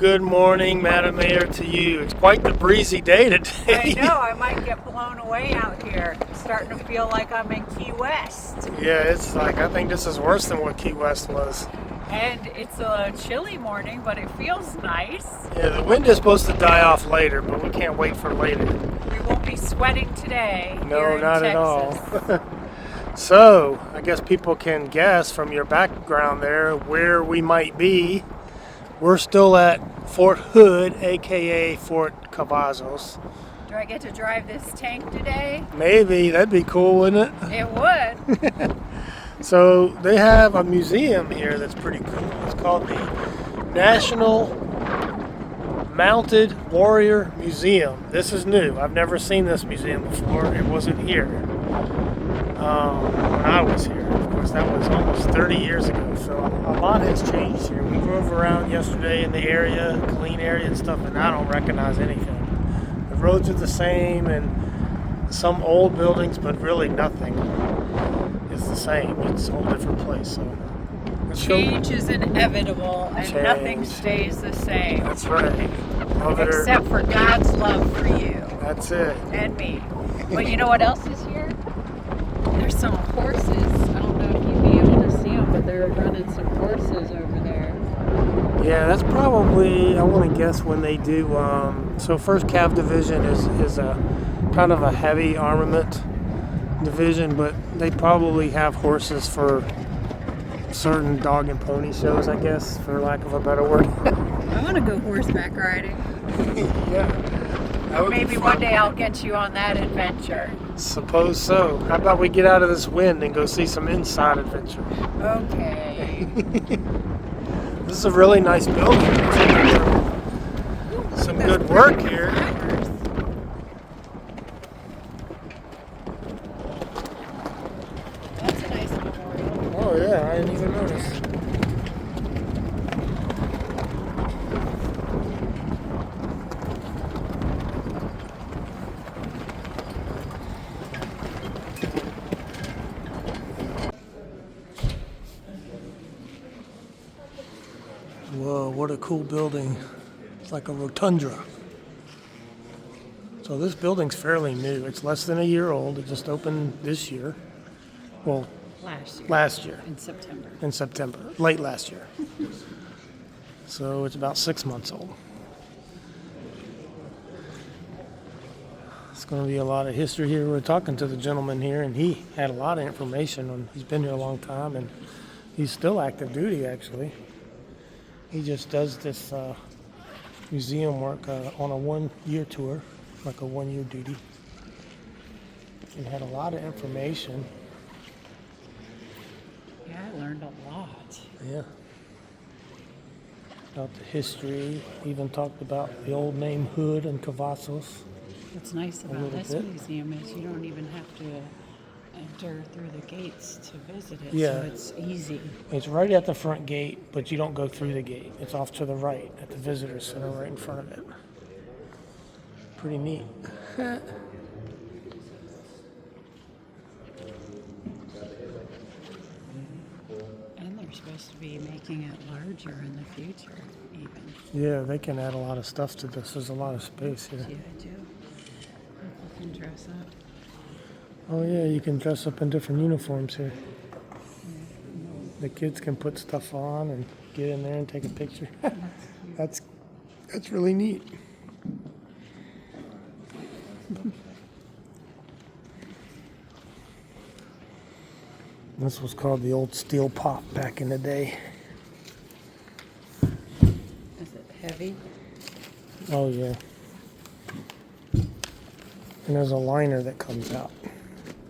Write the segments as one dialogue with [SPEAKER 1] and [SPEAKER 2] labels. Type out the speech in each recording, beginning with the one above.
[SPEAKER 1] Good morning, Madam Mayor, to you. It's quite the breezy day today.
[SPEAKER 2] I know, I might get blown away out here. It's starting to feel like I'm in Key West.
[SPEAKER 1] Yeah, it's like, I think this is worse than what Key West was.
[SPEAKER 2] And it's a chilly morning, but it feels nice.
[SPEAKER 1] Yeah, the wind is supposed to die off later, but we can't wait for later.
[SPEAKER 2] We won't be sweating today.
[SPEAKER 1] No,
[SPEAKER 2] here in
[SPEAKER 1] not
[SPEAKER 2] Texas.
[SPEAKER 1] at all. So, I guess people can guess from your background there where we might be. We're still at Fort Hood, aka Fort Cavazos.
[SPEAKER 2] Do I get to drive this tank today?
[SPEAKER 1] Maybe, that'd be cool, wouldn't it?
[SPEAKER 2] It would.
[SPEAKER 1] So they have a museum here that's pretty cool. It's called the National Mounted Warrior Museum. This is new. I've never seen this museum before. It wasn't here when I was here. Of course, that was almost 30 years ago. So a lot has changed here. We drove around yesterday in the area, clean area and stuff, and I don't recognize anything. The roads are the same and some old buildings, but really nothing is the same. It's a whole different place. So
[SPEAKER 2] Change is inevitable and
[SPEAKER 1] Change.
[SPEAKER 2] nothing stays the same.
[SPEAKER 1] That's right. Over there.
[SPEAKER 2] Except for God's love for you
[SPEAKER 1] That's it.
[SPEAKER 2] and me. But you know what else is here? There's some horses. I don't know if you'd be able to see them, but they're running some horses over there.
[SPEAKER 1] Yeah, that's probably, I want to guess when they do, so 1st Cav Division is a kind of a heavy armament division, but they probably have horses for certain dog and pony shows, I guess, for lack of a better word.
[SPEAKER 2] I want to go horseback riding.
[SPEAKER 1] Yeah. That would be
[SPEAKER 2] Maybe
[SPEAKER 1] fun.
[SPEAKER 2] one day I'll get you on that adventure.
[SPEAKER 1] Suppose so. How about we get out of this wind and go see some inside adventure?
[SPEAKER 2] Okay.
[SPEAKER 1] This is a really nice building. Some good work here.
[SPEAKER 2] That's a nice memorial.
[SPEAKER 1] Oh yeah, I didn't even notice. Whoa, what a cool building. It's like a rotunda. So this building's fairly new. It's less than a year old. It just opened this year. Well,
[SPEAKER 2] Last year.
[SPEAKER 1] last year.
[SPEAKER 2] In September.
[SPEAKER 1] Late last year. So it's about 6 months old. It's going to be a lot of history here. We're talking to the gentleman here, and he had a lot of information. He's been here a long time, and he's still active duty, actually. He just does this museum work on a 1-year tour, like a 1-year duty. And had a lot of information.
[SPEAKER 2] Yeah, I learned a lot.
[SPEAKER 1] Yeah. About the history. Even talked about the old name Hood and Cavazos.
[SPEAKER 2] What's nice
[SPEAKER 1] little
[SPEAKER 2] about this
[SPEAKER 1] bit.
[SPEAKER 2] museum is you don't even have to enter through the gates to visit it,
[SPEAKER 1] Yeah.
[SPEAKER 2] so it's easy.
[SPEAKER 1] It's right at the front gate, but you don't go through the gate. It's off to the right at the visitor center right in front of it. Pretty neat.
[SPEAKER 2] And they're supposed to be making it larger in the future, even.
[SPEAKER 1] Yeah, they can add a lot of stuff to this. There's a lot of space here.
[SPEAKER 2] See, I do. People can dress up.
[SPEAKER 1] Oh yeah, you can dress up in different uniforms here. The kids can put stuff on and get in there and take a picture. That's really neat. This was called the old steel pot back in the day.
[SPEAKER 2] Is it heavy?
[SPEAKER 1] Oh yeah. And there's a liner that comes out.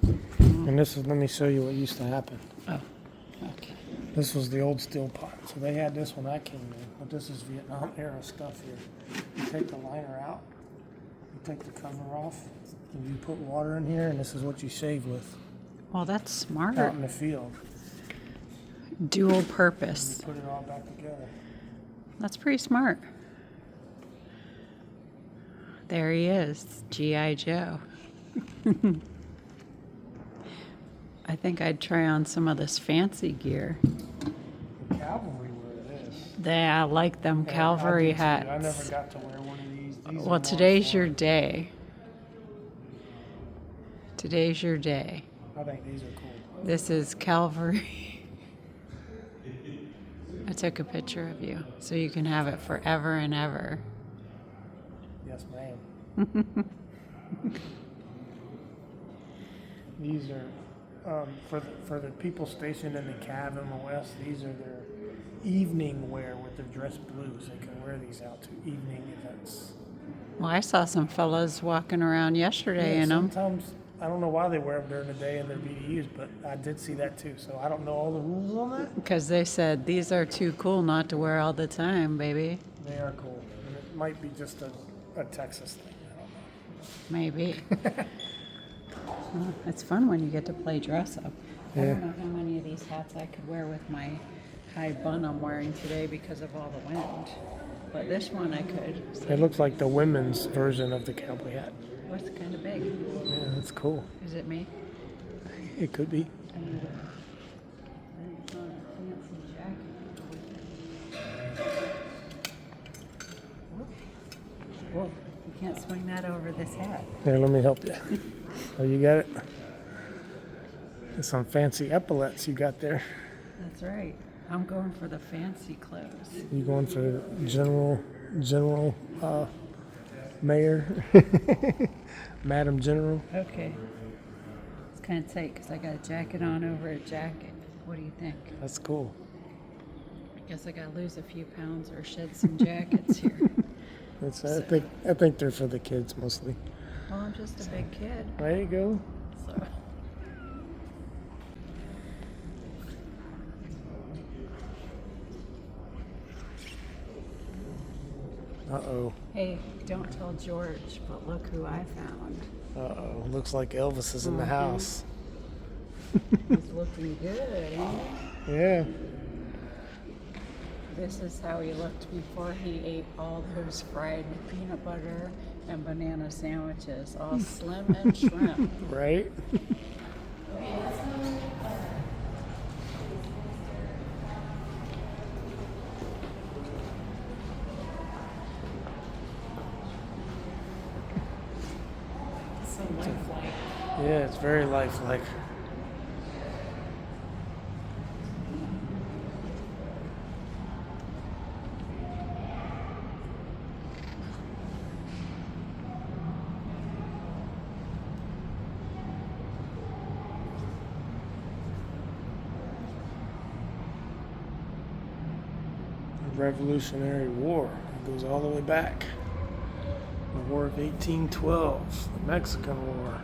[SPEAKER 1] And this is, let me show you what used to happen.
[SPEAKER 2] Oh, okay.
[SPEAKER 1] This was the old steel pot. So they had this when I came in, but this is Vietnam era stuff here. You take the liner out, you take the cover off, and you put water in here, and this is what you shave with
[SPEAKER 2] Well, that's smart.
[SPEAKER 1] out in the field.
[SPEAKER 2] Dual
[SPEAKER 1] You
[SPEAKER 2] purpose.
[SPEAKER 1] put it all back together.
[SPEAKER 2] That's pretty smart. There he is, G.I. Joe. I think I'd try on some of this fancy gear.
[SPEAKER 1] Cavalry wear this.
[SPEAKER 2] I like them
[SPEAKER 1] Yeah,
[SPEAKER 2] cavalry
[SPEAKER 1] I do too.
[SPEAKER 2] hats.
[SPEAKER 1] I never got to wear one of these. These are
[SPEAKER 2] Well,
[SPEAKER 1] more
[SPEAKER 2] today's your
[SPEAKER 1] fun.
[SPEAKER 2] day. Today's your day.
[SPEAKER 1] I think these are cool.
[SPEAKER 2] This is Cavalry. I took a picture of you so you can have it forever and ever.
[SPEAKER 1] Yes, ma'am. These are for the people stationed in the Cav MOS. These are their evening wear with their dress blues. They can wear these out to evening events.
[SPEAKER 2] Well, I saw some fellas walking around yesterday in them.
[SPEAKER 1] Sometimes I don't know why they wear them during the day in their BDUs, but I did see that too. So I don't know all the rules on that.
[SPEAKER 2] Because they said these are too cool not to wear all the time, baby.
[SPEAKER 1] They are cool, and it might be just a Texas thing. I don't know.
[SPEAKER 2] Maybe. Well, it's fun when you get to play dress up. I
[SPEAKER 1] Yeah.
[SPEAKER 2] don't know how many of these hats I could wear with my high bun I'm wearing today because of all the wind. But this one I could.
[SPEAKER 1] It looks like the women's version of the cowboy hat.
[SPEAKER 2] Oh, it's kind of big.
[SPEAKER 1] Yeah, that's cool.
[SPEAKER 2] Is it me?
[SPEAKER 1] It could be.
[SPEAKER 2] I need a fancy jacket. Whoa, you can't swing that over this hat.
[SPEAKER 1] Here, let me help you. Oh, you got it? There's some fancy epaulets you got there.
[SPEAKER 2] That's right. I'm going for the fancy clothes.
[SPEAKER 1] You going for general mayor, Madam General?
[SPEAKER 2] Okay. It's kind of tight because I got a jacket on over a jacket. What do you think?
[SPEAKER 1] That's cool.
[SPEAKER 2] I guess I got to lose a few pounds or shed some jackets here.
[SPEAKER 1] I think they're for the kids mostly.
[SPEAKER 2] Well, I'm just a big kid,
[SPEAKER 1] There you go.
[SPEAKER 2] so.
[SPEAKER 1] Uh-oh.
[SPEAKER 2] Hey, don't tell George, but look who I found.
[SPEAKER 1] Uh-oh. Looks like Elvis is in the house.
[SPEAKER 2] He's looking good, ain't he?
[SPEAKER 1] Yeah.
[SPEAKER 2] This is how he looked before he ate all those fried peanut butter and banana sandwiches, all slim and shrimp.
[SPEAKER 1] Right?
[SPEAKER 2] So lifelike.
[SPEAKER 1] Yeah, it's very lifelike. Revolutionary War. It goes all the way back. The War of 1812, the Mexican War.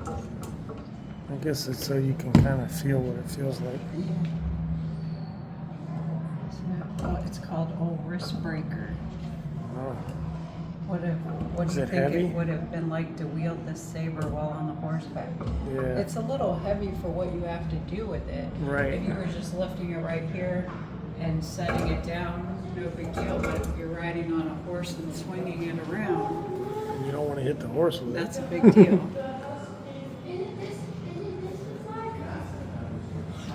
[SPEAKER 1] I guess it's so you can kind of feel what it feels like.
[SPEAKER 2] Oh, it's called Old Wrist Breaker.
[SPEAKER 1] Oh,
[SPEAKER 2] What
[SPEAKER 1] Is
[SPEAKER 2] do you
[SPEAKER 1] it
[SPEAKER 2] think
[SPEAKER 1] heavy?
[SPEAKER 2] it would have been like to wield this saber while on the horseback?
[SPEAKER 1] yeah.
[SPEAKER 2] It's a little heavy for what you have to do with it.
[SPEAKER 1] Right.
[SPEAKER 2] If you were just lifting it right here and setting it down, no big deal. But if you're riding on a horse and swinging it around,
[SPEAKER 1] You don't want to hit the horse with it.
[SPEAKER 2] that's a big deal.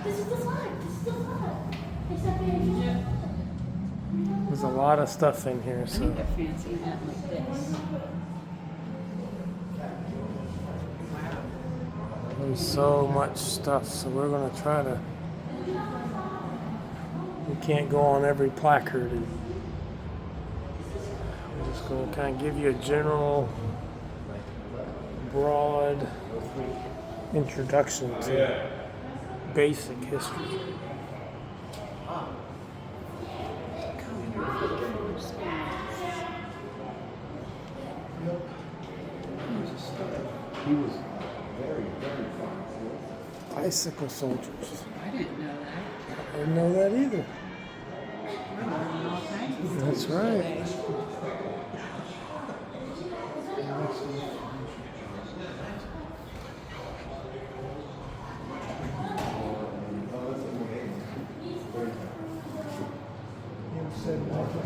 [SPEAKER 3] This is the flag. This is the flag. It's a baby.
[SPEAKER 1] There's a lot of stuff in here,
[SPEAKER 2] I
[SPEAKER 1] so
[SPEAKER 2] need a fancy hat like this.
[SPEAKER 1] there's so much stuff. So we're gonna try to. We can't go on every placard, and we're just gonna kind of give you a general, broad introduction to basic history. Bicycle soldiers.
[SPEAKER 2] I didn't know that.
[SPEAKER 1] I didn't know that either.
[SPEAKER 2] We're learning all kinds of stuff
[SPEAKER 1] That's right.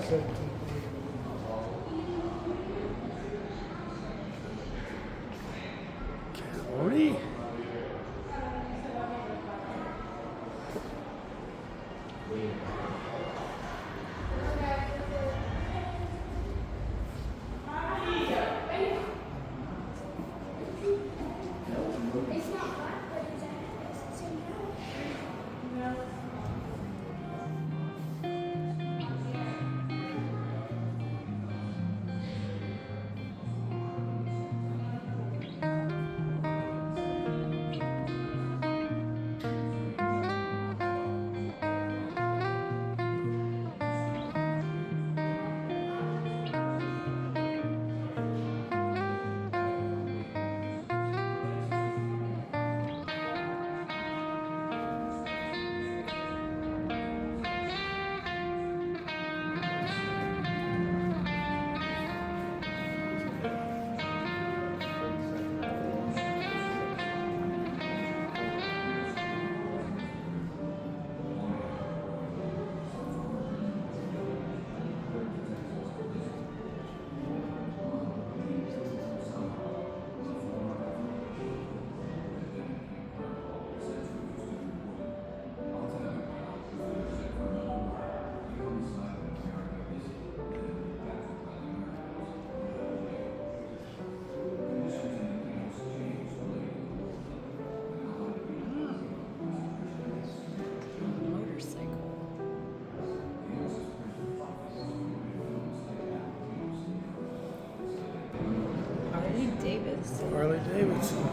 [SPEAKER 2] today.
[SPEAKER 1] Cavalry.
[SPEAKER 2] Motorcycle. Harley Davidson.
[SPEAKER 1] Harley Davidson.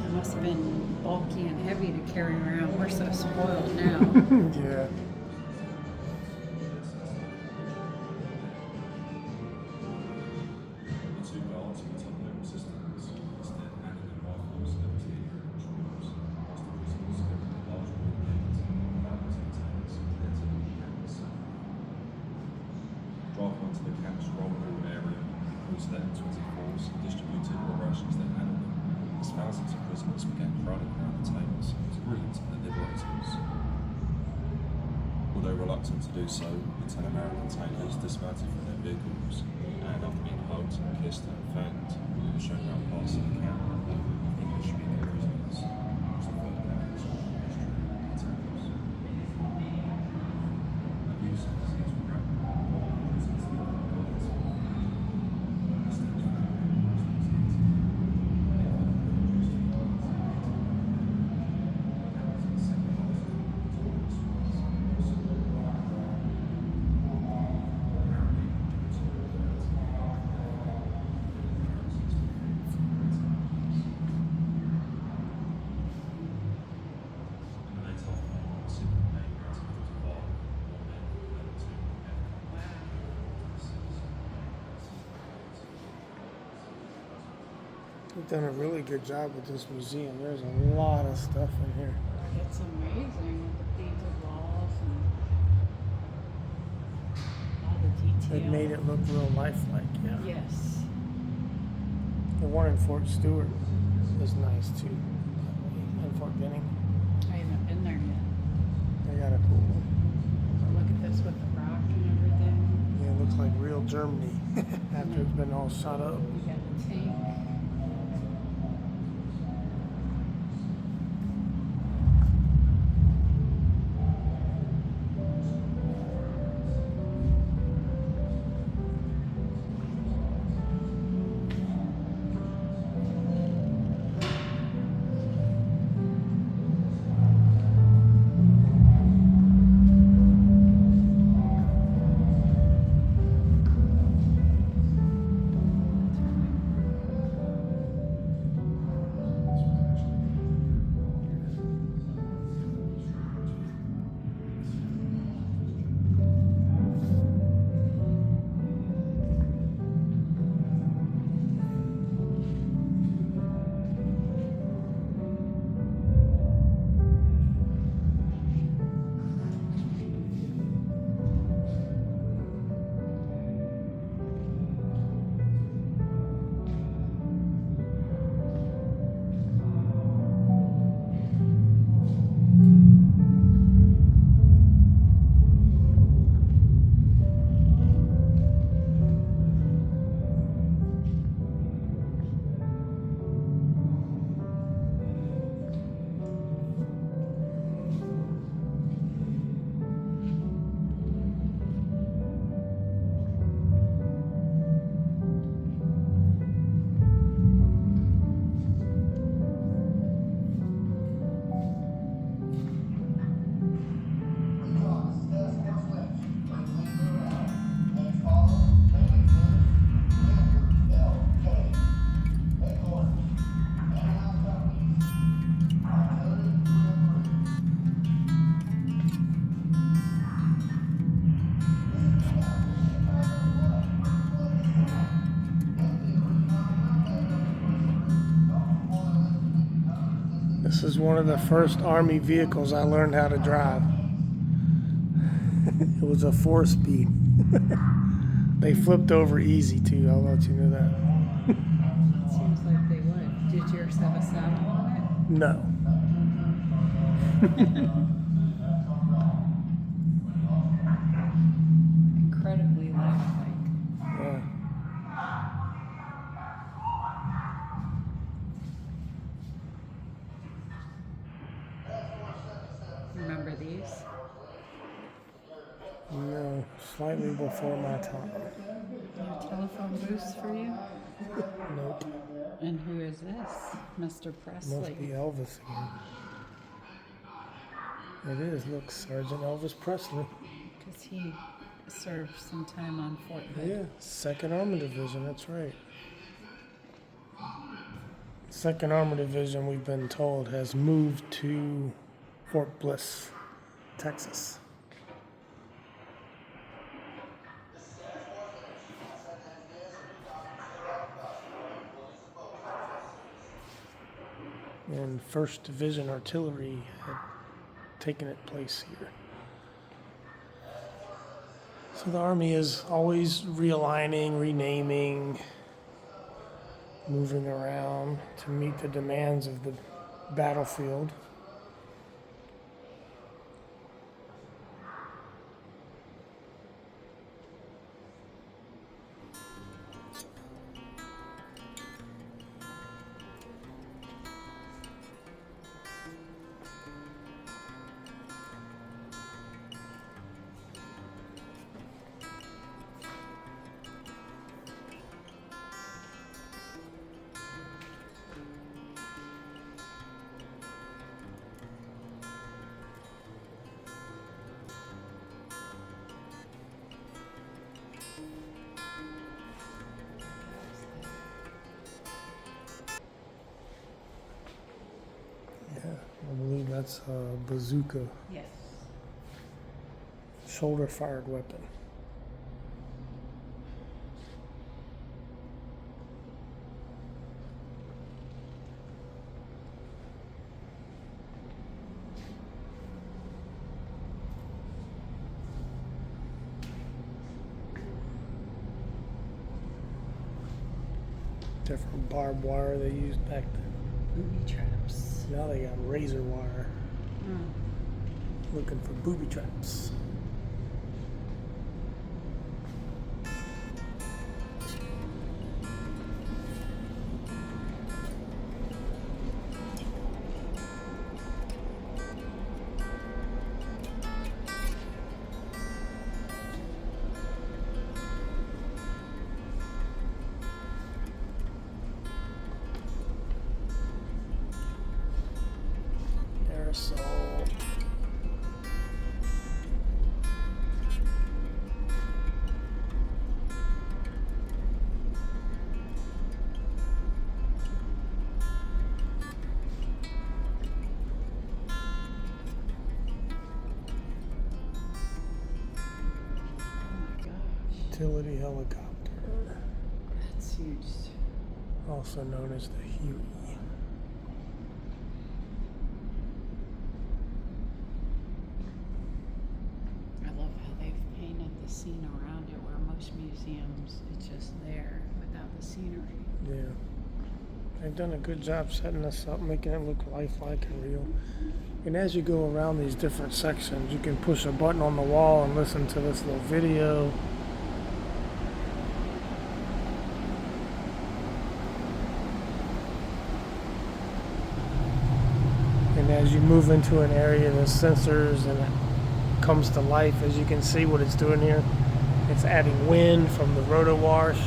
[SPEAKER 2] It must have been bulky and heavy to carry around. We're so spoiled now.
[SPEAKER 1] Yeah.
[SPEAKER 4] The two guards who took no resistance, instead handed their rifles to the troops, whilst the prisoners opened a large wooden gate, mounted tanks and entered the camps. Driving onto the camp's vulnerable area, crews led into its force and distributed what rations they had on them, as thousands of prisoners began crowding around the tables to greet the liberators. Although reluctant to do so, the 10 American tailors dismounted from their vehicles and, after being hugged, kissed and thanked, were shown around parts of the camp with English-speaking prisoners, which the further down the history details. Abuses into
[SPEAKER 1] They've done a really good job with this museum. There's a lot of stuff in here.
[SPEAKER 2] It's amazing with the painted walls and all the detail.
[SPEAKER 1] They've made it look real lifelike, yeah.
[SPEAKER 2] Yes.
[SPEAKER 1] The one in Fort Stewart is nice too. In Fort Benning.
[SPEAKER 2] I haven't been there yet.
[SPEAKER 1] They got a cool one.
[SPEAKER 2] Look at this with the rock and everything.
[SPEAKER 1] Yeah, it looks like real Germany after it's been all shot up.
[SPEAKER 2] You got the tank.
[SPEAKER 1] This is one of the first Army vehicles I learned how to drive. It was a 4-speed. They flipped over easy too, I'll let you know that.
[SPEAKER 2] Seems like they would. Did yours have a saddle on it?
[SPEAKER 1] No.
[SPEAKER 2] Incredibly lifelike.
[SPEAKER 1] Yeah.
[SPEAKER 2] Remember these?
[SPEAKER 1] No, slightly before my time.
[SPEAKER 2] No telephone booths for you?
[SPEAKER 1] Nope.
[SPEAKER 2] And who is this? Mr. Presley.
[SPEAKER 1] Must be Elvis again. It is. Look, Sergeant Elvis Presley.
[SPEAKER 2] Because he served some time on Fort Hood.
[SPEAKER 1] Yeah, 2nd Armored Division, that's right. 2nd Armored Division, we've been told, has moved to Fort Bliss, Texas. And 1st Division Artillery had taken its place here. So the Army is always realigning, renaming, moving around to meet the demands of the battlefield. I believe that's a bazooka,
[SPEAKER 2] Yes.
[SPEAKER 1] shoulder-fired weapon. different barbed wire they used back then.
[SPEAKER 2] Booby traps.
[SPEAKER 1] Now they got razor wire.
[SPEAKER 2] Mm.
[SPEAKER 1] Looking for booby traps. Aerosol.
[SPEAKER 2] Oh my gosh.
[SPEAKER 1] Utility helicopter.
[SPEAKER 2] That's huge.
[SPEAKER 1] Also known as the Huey.
[SPEAKER 2] I love how they've painted the scene around it where most museums it's just there without the scenery.
[SPEAKER 1] Yeah. They've done a good job setting this up, making it look lifelike and real. And as you go around these different sections, you can push a button on the wall and listen to this little video. And as you move into an area, there's sensors and it comes to life. As you can see what it's doing here, it's adding wind from the roto wash.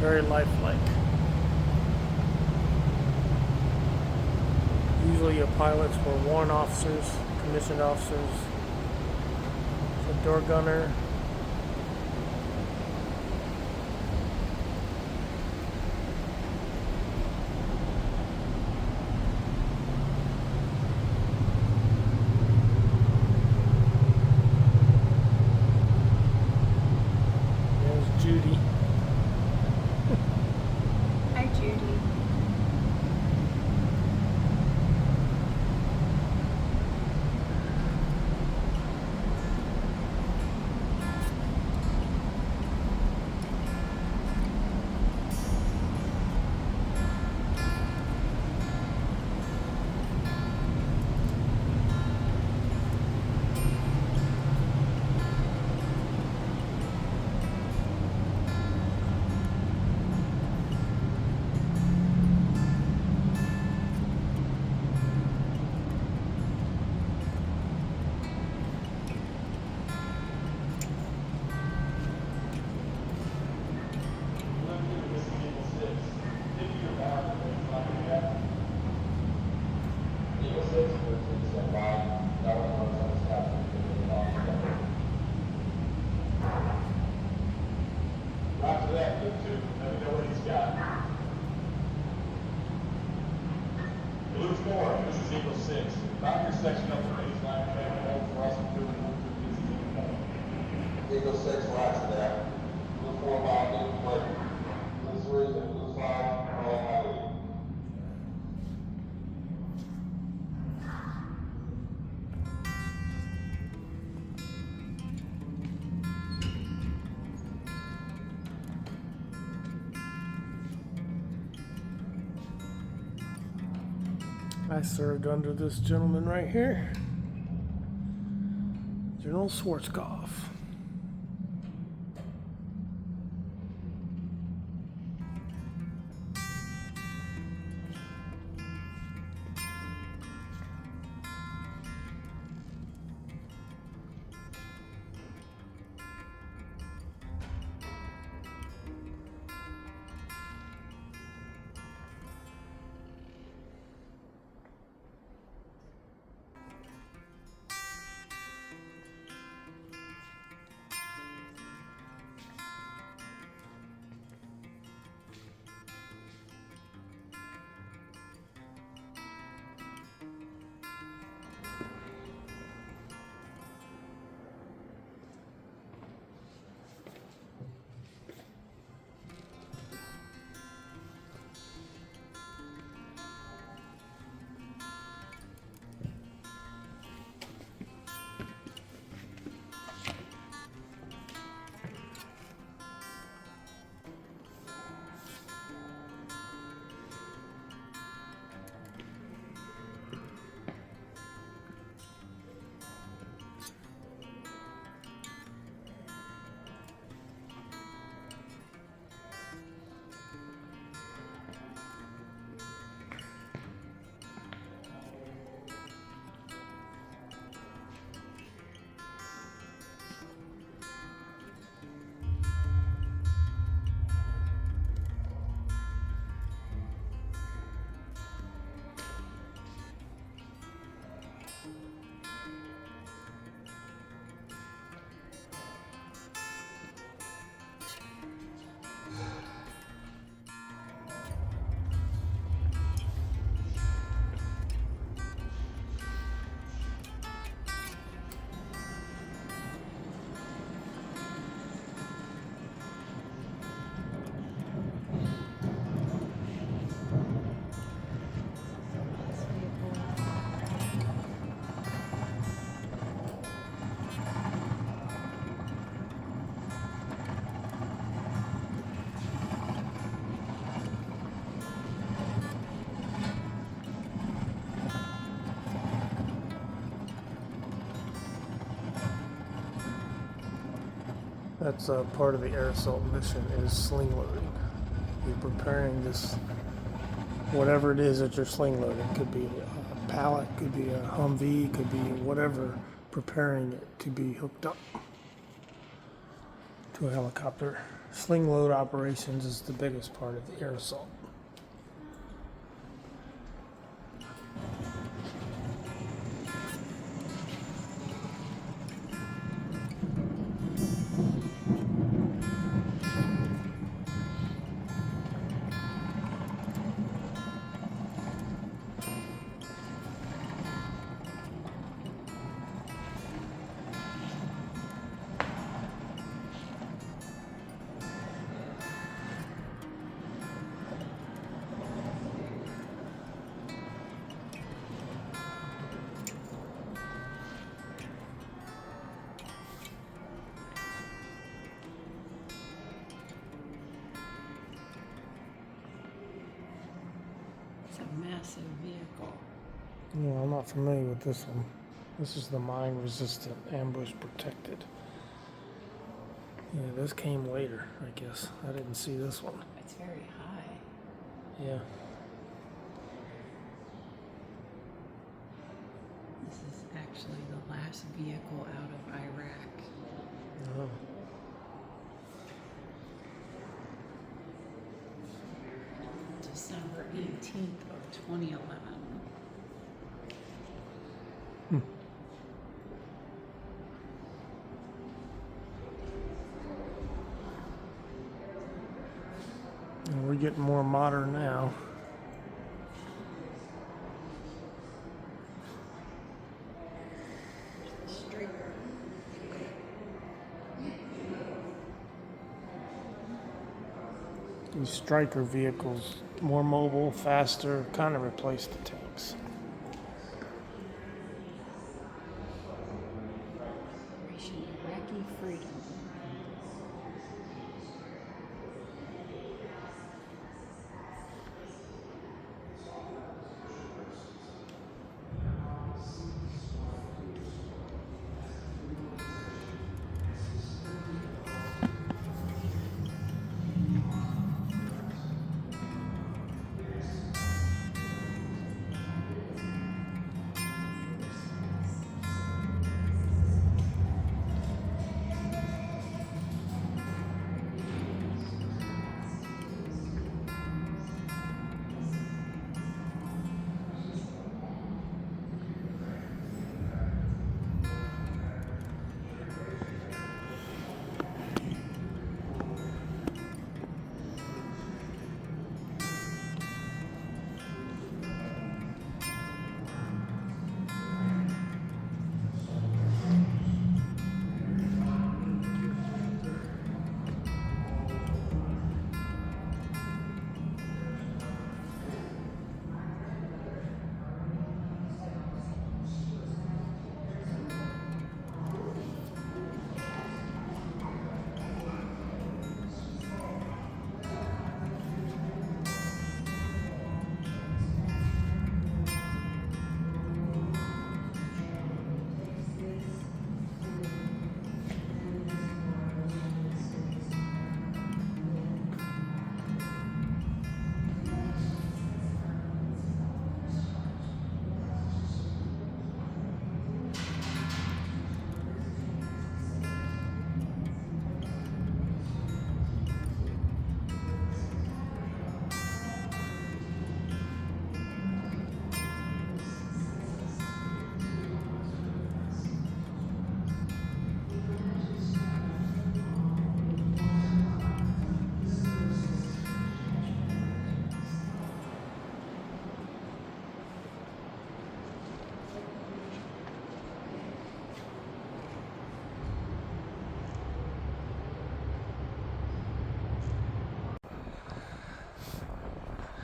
[SPEAKER 1] Very lifelike. Usually your pilots were warrant officers, commissioned officers, the door gunner. There's Judy.
[SPEAKER 2] Hi, Judy.
[SPEAKER 5] Roger that, Luke 2. Let me know what he's got. Luke 4, this is Eagle 6. Round your section up to baseline, training hold for us and doing Luke 2, this is Eagle 4. Eagle 6, roger that. Luke 4, bound, Luke 1. Luke 3, and Luke 5, rolling my lead.
[SPEAKER 1] I served under this gentleman right here, General Schwarzkopf. That's part of the air assault mission is sling loading. You're preparing this, whatever it is that you're sling loading. Could be a pallet, could be a Humvee, could be whatever. Preparing it to be hooked up to a helicopter. Sling load operations is the biggest part of the air assault.
[SPEAKER 2] It's a massive vehicle.
[SPEAKER 1] Yeah, I'm not familiar with this one. This is the mine resistant, ambush protected. Yeah, this came later, I guess. I didn't see this one.
[SPEAKER 2] It's very high.
[SPEAKER 1] Yeah.
[SPEAKER 2] This is actually the last vehicle out of Iraq.
[SPEAKER 1] Oh.
[SPEAKER 2] December 18th of 2011.
[SPEAKER 1] And we're getting more modern now.
[SPEAKER 2] Striker.
[SPEAKER 1] These Striker vehicles, more mobile, faster, kind of replace the tanks.
[SPEAKER 2] Operation Iraqi Freedom.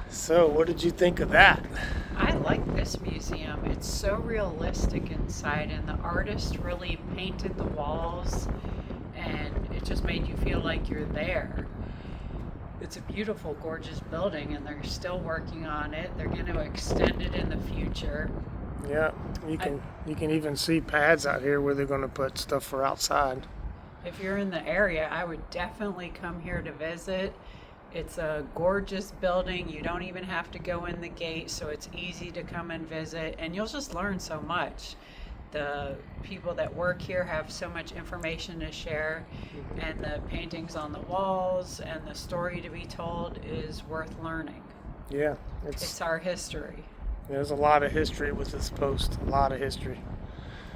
[SPEAKER 1] So, what did you think of that?
[SPEAKER 2] I like this museum. It's so realistic inside, and the artist really painted the walls, and it just made you feel like you're there. It's a beautiful, gorgeous building, and they're still working on it. They're going to extend it in the future.
[SPEAKER 1] Yeah, you can even see pads out here where they're going to put stuff for outside.
[SPEAKER 2] If you're in the area, I would definitely come here to visit. It's a gorgeous building. You don't even have to go in the gate, so it's easy to come and visit, and you'll just learn so much. The people that work here have so much information to share, and the paintings on the walls and the story to be told is worth learning.
[SPEAKER 1] Yeah,
[SPEAKER 2] It's our history.
[SPEAKER 1] there's a lot of history with this post. A lot of history.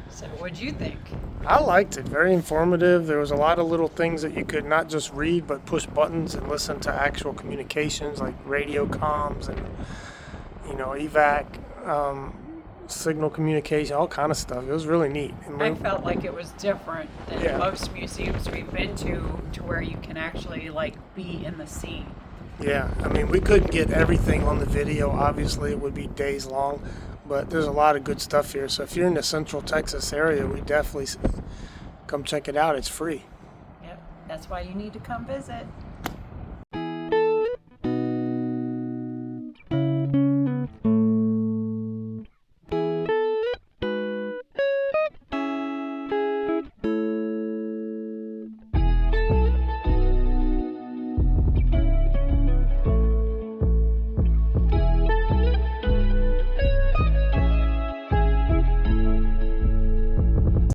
[SPEAKER 2] So what'd you think?
[SPEAKER 1] I liked it. Very informative. There was a lot of little things that you could not just read, but push buttons and listen to actual communications like radio comms and evac, signal communication, all kind of stuff. It was really neat.
[SPEAKER 2] I felt like it was different than
[SPEAKER 1] Yeah.
[SPEAKER 2] most museums we've been to where you can actually like be in the scene.
[SPEAKER 1] Yeah, I mean, we couldn't get everything on the video. Obviously, it would be days long, but there's a lot of good stuff here. So if you're in the Central Texas area, we definitely come check it out. It's free.
[SPEAKER 2] Yep, that's why you need to come visit.